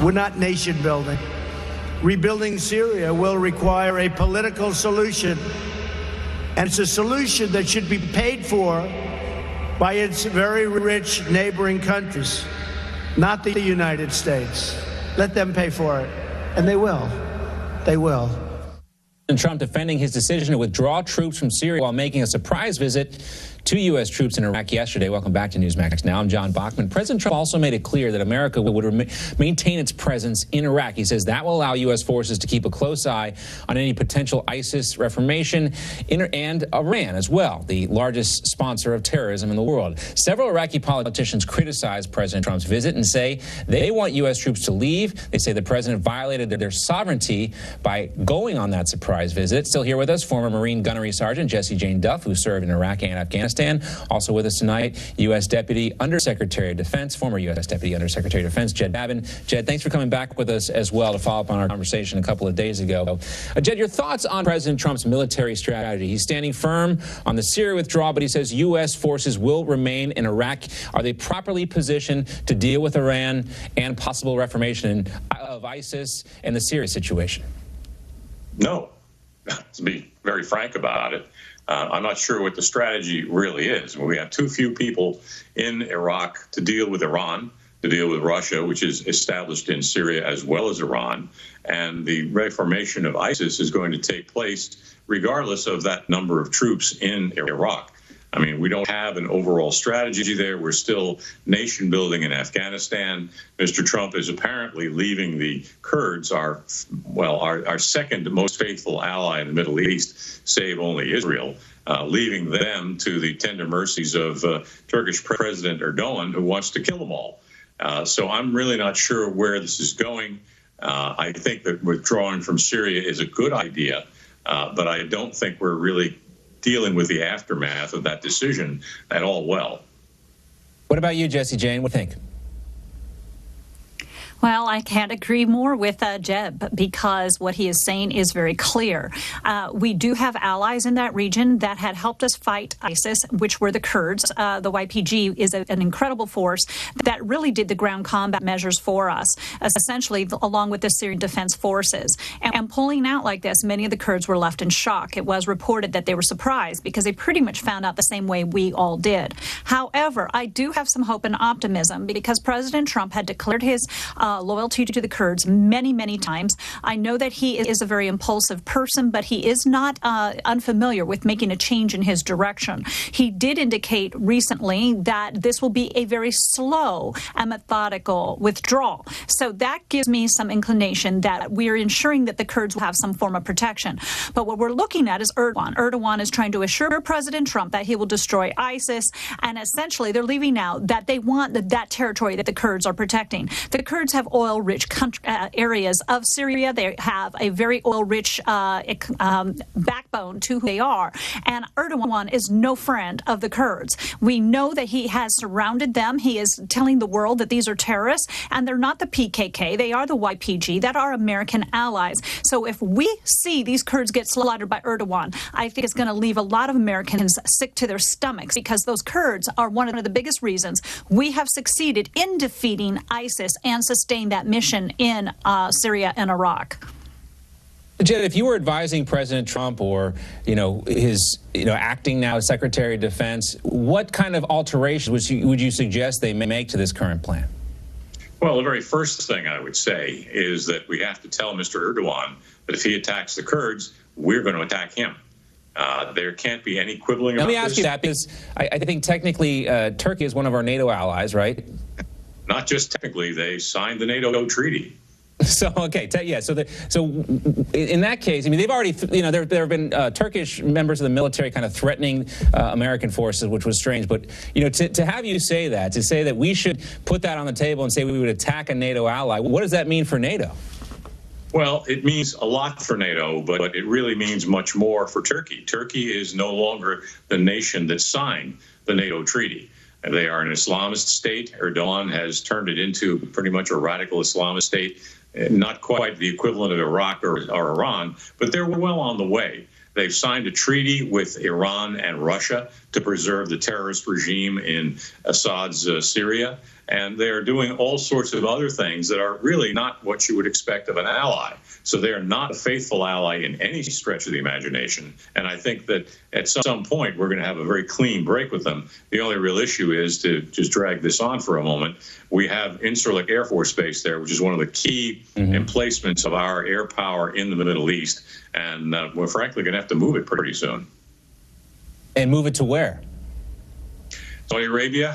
We're not nation building. Rebuilding Syria will require a political solution, and it's a solution that should be paid for by its very rich neighboring countries, not the United States. Let them pay for it, and they will. They will. Trump defending his decision to withdraw troops from Syria while making a surprise visit to U.S. troops in Iraq yesterday. Welcome back to Newsmax Now. I'm John Bachman. President Trump also made it clear that America would maintain its presence in Iraq. He says that will allow U.S. forces to keep a close eye on any potential ISIS reformation and Iran as well, the largest sponsor of terrorism in the world. Several Iraqi politicians criticize President Trump's visit and say they want U.S. troops to leave. They say the president violated their sovereignty by going on that surprise visit. Still here with us, former Marine Gunnery Sergeant Jessie Jane Duff, who served in Iraq and Afghanistan. Also with us tonight, U.S. Deputy Undersecretary of Defense, former U.S. Deputy Undersecretary of Defense, Jed Babin. Jed, thanks for coming back with us as well to follow up on our conversation a couple of days ago. Jed, your thoughts on President Trump's military strategy? He's standing firm on the Syria withdrawal, but he says U.S. forces will remain in Iraq. Are they properly positioned to deal with Iran and possible reformation of ISIS and the Syria situation? No. To be very frank about it, I'm not sure what the strategy really is. We have too few people in Iraq to deal with Iran, to deal with Russia, which is established in Syria as well as Iran. And the reformation of ISIS is going to take place regardless of that number of troops in Iraq. I mean, we don't have an overall strategy there. We're still nation building in Afghanistan. Mr. Trump is apparently leaving the Kurds, our second most faithful ally in the Middle East, save only Israel, leaving them to the tender mercies of Turkish President Erdogan, who wants to kill them all. So I'm really not sure where this is going. I think that withdrawing from Syria is a good idea, but I don't think we're really dealing with the aftermath of that decision at all well. What about you, Jessie Jane? What do you think? Well, I can't agree more with Jeb, because what he is saying is very clear. We do have allies in that region that had helped us fight ISIS, which were the Kurds. The YPG is an incredible force that really did the ground combat measures for us, essentially along with the Syrian Defense Forces. And pulling out like this, many of the Kurds were left in shock. It was reported that they were surprised because they pretty much found out the same way we all did. However, I do have some hope and optimism because President Trump had declared his loyalty to the Kurds many, many times. I know that he is a very impulsive person, but he is not unfamiliar with making a change in his direction. He did indicate recently that this will be a very slow and methodical withdrawal. So that gives me some inclination that we are ensuring that the Kurds will have some form of protection. But what we're looking at is Erdogan. Erdogan is trying to assure President Trump that he will destroy ISIS, and essentially they're leaving out that they want that territory that the Kurds are protecting. The Kurds have oil-rich areas of Syria. They have a very oil-rich backbone to who they are. And Erdogan is no friend of the Kurds. We know that he has surrounded them. He is telling the world that these are terrorists, and they're not the PKK. They are the YPG, that are American allies. So if we see these Kurds get slaughtered by Erdogan, I think it's going to leave a lot of Americans sick to their stomachs, because those Kurds are one of the biggest reasons we have succeeded in defeating ISIS and sustain that mission in Syria and Iraq. Jed, if you were advising President Trump or, his, acting now as Secretary of Defense, what kind of alterations would you suggest they may make to this current plan? Well, the very first thing I would say is that we have to tell Mr. Erdogan that if he attacks the Kurds, we're going to attack him. There can't be any quibbling about this. Let me ask you that, because I think technically Turkey is one of our NATO allies, right? Not just technically, they signed the NATO treaty. So, okay, so in that case, I mean, they've already, there have been Turkish members of the military kind of threatening American forces, which was strange. But, to have you say that, to say that we should put that on the table and say we would attack a NATO ally, what does that mean for NATO? Well, it means a lot for NATO, but it really means much more for Turkey. Turkey is no longer the nation that signed the NATO treaty. They are an Islamist state. Erdogan has turned it into pretty much a radical Islamist state, not quite the equivalent of Iraq or Iran, but they're well on the way. They've signed a treaty with Iran and Russia to preserve the terrorist regime in Assad's Syria. And they're doing all sorts of other things that are really not what you would expect of an ally. So they are not a faithful ally in any stretch of the imagination. And I think that at some point, we're going to have a very clean break with them. The only real issue is, to just drag this on for a moment, we have Incirlik Air Force Base there, which is one of the key emplacements of our air power in the Middle East. And we're frankly going to have to move it pretty soon. And move it to where? Saudi Arabia,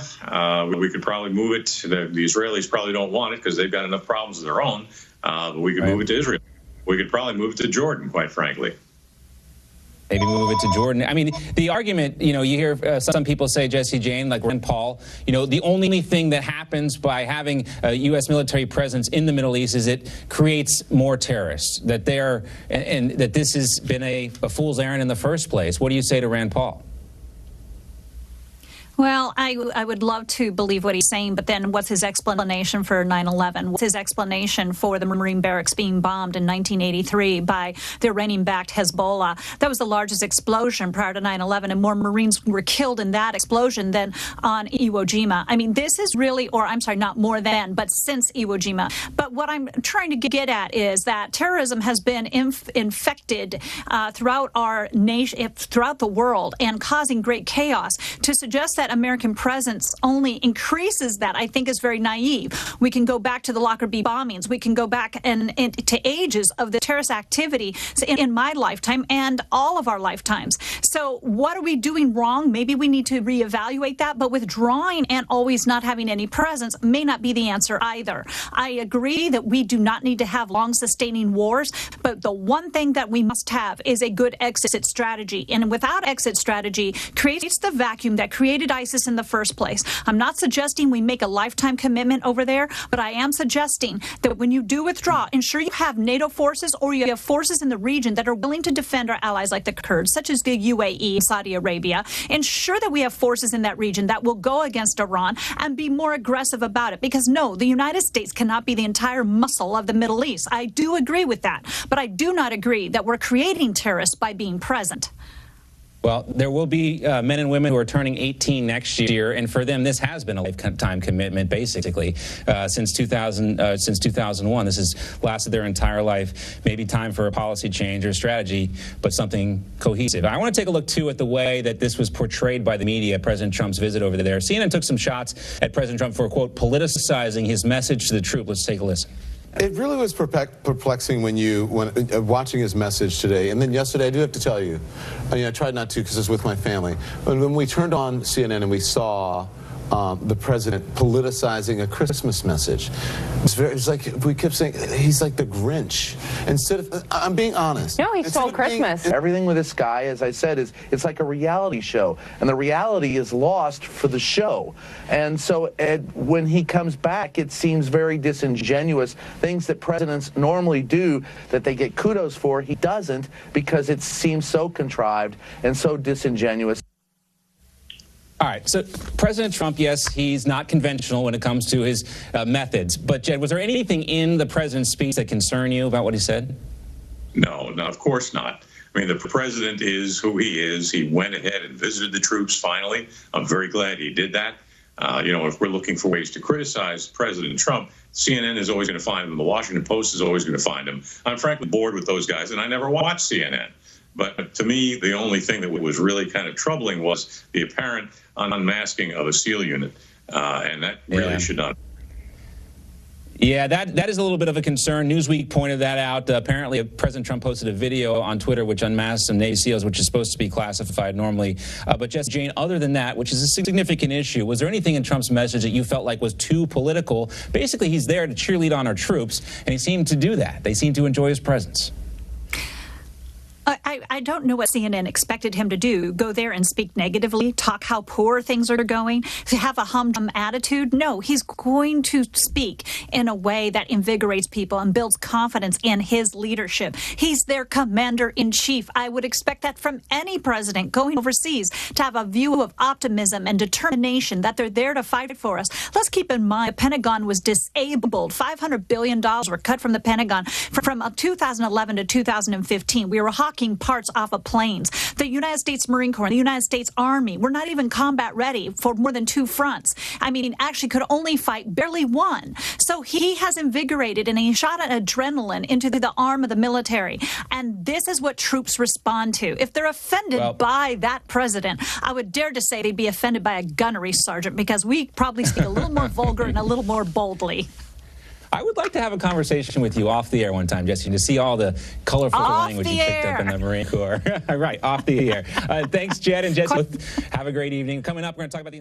we could probably move it. The Israelis probably don't want it because they've got enough problems of their own. But we could move it to Israel. We could probably move it to Jordan, quite frankly. Maybe move it to Jordan. I mean, the argument, you hear some people say, Jessie Jane, like Rand Paul, the only thing that happens by having a U.S. military presence in the Middle East is it creates more terrorists, that and that this has been a fool's errand in the first place. What do you say to Rand Paul? Well, I would love to believe what he's saying, but then what's his explanation for 9/11? What's his explanation for the Marine barracks being bombed in 1983 by the Iranian-backed Hezbollah? That was the largest explosion prior to 9/11, and more Marines were killed in that explosion than on Iwo Jima. I mean, this is really, or I'm sorry, not more than, but since Iwo Jima. But what I'm trying to get at is that terrorism has been infected throughout our nation, throughout the world, and causing great chaos. To suggest that American presence only increases that, I think, is very naive. We can go back to the Lockerbie bombings. We can go back and to ages of the terrorist activity in my lifetime and all of our lifetimes. So what are we doing wrong? Maybe we need to reevaluate that, but withdrawing and always not having any presence may not be the answer either. I agree that we do not need to have long-sustaining wars, but the one thing that we must have is a good exit strategy. And without exit strategy creates the vacuum that created ISIS in the first place. I'm not suggesting we make a lifetime commitment over there, but I am suggesting that when you do withdraw, ensure you have NATO forces or you have forces in the region that are willing to defend our allies like the Kurds, such as the UAE, Saudi Arabia. Ensure that we have forces in that region that will go against Iran and be more aggressive about it. Because no, the United States cannot be the entire muscle of the Middle East. I do agree with that, but I do not agree that we're creating terrorists by being present. Well, there will be men and women who are turning 18 next year, and for them, this has been a lifetime commitment, basically, since 2001. This has lasted their entire life. Maybe time for a policy change or strategy, but something cohesive. I want to take a look, too, at the way that this was portrayed by the media, President Trump's visit over there. CNN took some shots at President Trump for, quote, politicizing his message to the troops. Let's take a listen. It really was perplexing when watching his message today, and then yesterday. I do have to tell you, I tried not to because I was with my family. But when we turned on CNN and we saw the president politicizing a Christmas message, it's like we kept saying he's like the Grinch. Instead of, I'm being honest. No, he stole Christmas. Everything with this guy, as I said, it's like a reality show, and the reality is lost for the show. And so when he comes back, it seems very disingenuous. Things that presidents normally do that they get kudos for, he doesn't, because it seems so contrived and so disingenuous. All right, so President Trump, yes, he's not conventional when it comes to his methods. But, Jed, was there anything in the president's speech that concerned you about what he said? No, of course not. I mean, the president is who he is. He went ahead and visited the troops finally. I'm very glad he did that. If we're looking for ways to criticize President Trump, CNN is always going to find him. The Washington Post is always going to find him. I'm frankly bored with those guys, and I never watch CNN. But to me, the only thing that was really kind of troubling was the apparent unmasking of a SEAL unit, and that really should not. Yeah, that is a little bit of a concern. Newsweek pointed that out. Apparently, President Trump posted a video on Twitter which unmasked some Navy SEALs, which is supposed to be classified normally. But Jessie Jane, other than that, which is a significant issue, was there anything in Trump's message that you felt like was too political? Basically, he's there to cheerlead on our troops, and he seemed to do that. They seemed to enjoy his presence. I don't know what CNN expected him to do. Go there and speak negatively, talk how poor things are going, to have a humdrum attitude? No, he's going to speak in a way that invigorates people and builds confidence in his leadership. He's their commander-in-chief. I would expect that from any president going overseas, to have a view of optimism and determination that they're there to fight for us. Let's keep in mind the Pentagon was disabled. $500 billion were cut from the Pentagon from 2011 to 2015. We were hawking knocking parts off of planes. The United States Marine Corps and the United States Army were not even combat ready for more than 2 fronts. I mean, actually could only fight barely one. So he has invigorated and he shot adrenaline into the arm of the military. And this is what troops respond to. If they're offended by that president, I would dare to say they'd be offended by a gunnery sergeant, because we probably speak a little more vulgar and a little more boldly. I would like to have a conversation with you off the air one time, Jesse, to see all the colorful language you picked up in the Marine Corps. Right, off the air. Thanks, Jed and Jesse. Have a great evening. Coming up, we're going to talk about the